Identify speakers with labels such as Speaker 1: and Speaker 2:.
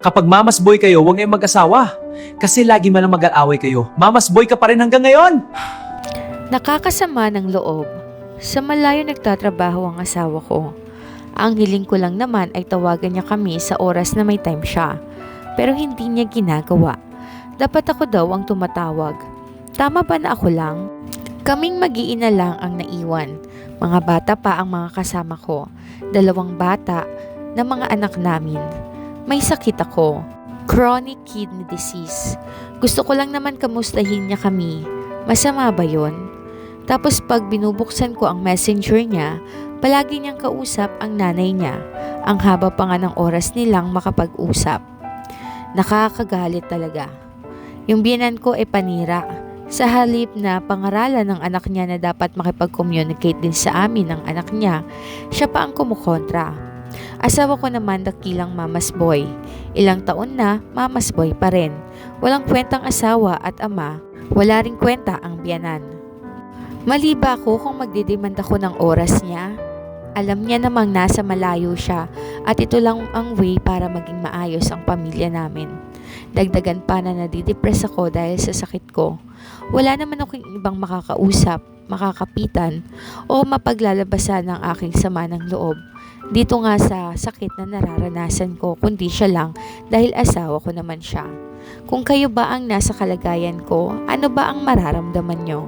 Speaker 1: Kapag mamas boy kayo, huwag ngayong mag-asawa. Kasi lagi man lang mag-aaway kayo. Mamas boy ka pa rin hanggang ngayon.
Speaker 2: Nakakasama ng loob. Sa malayo nagtatrabaho ang asawa ko. Ang hiling ko lang naman ay tawagan niya kami sa oras na may time siya. Pero hindi niya ginagawa. Dapat ako daw ang tumatawag. Tama ba na ako lang? Kaming mag-iina lang ang naiwan. Mga bata pa ang mga kasama ko. 2 bata na mga anak namin. May sakit ako. Chronic kidney disease. Gusto ko lang naman kamustahin niya kami. Masama ba yon? Tapos pag binubuksan ko ang messenger niya, palagi niyang kausap ang nanay niya. Ang haba pa nga ng oras nilang makapag-usap. Nakakagalit talaga. Yung biyenan ko ay panira. Sa halip na pangaralan ng anak niya na dapat makipag-communicate din sa amin ng anak niya, siya pa ang kumukontra. Asawa ko naman dakilang mamas boy. Ilang taon na, mamas boy pa rin. Walang kwentang asawa at ama, wala ring kwenta ang biyanan. Mali ba ako kung magdidemand ako ng oras niya? Alam niya namang nasa malayo siya at ito lang ang way para maging maayos ang pamilya namin. Dagdagan pa na nadidepress ako dahil sa sakit ko. Wala naman akong ibang makakausap, makakapitan o mapaglalabasan ng aking sama ng loob. Dito nga sa sakit na nararanasan ko, kundi siya lang dahil asawa ko naman siya. Kung kayo ba ang nasa kalagayan ko, ano ba ang mararamdaman nyo?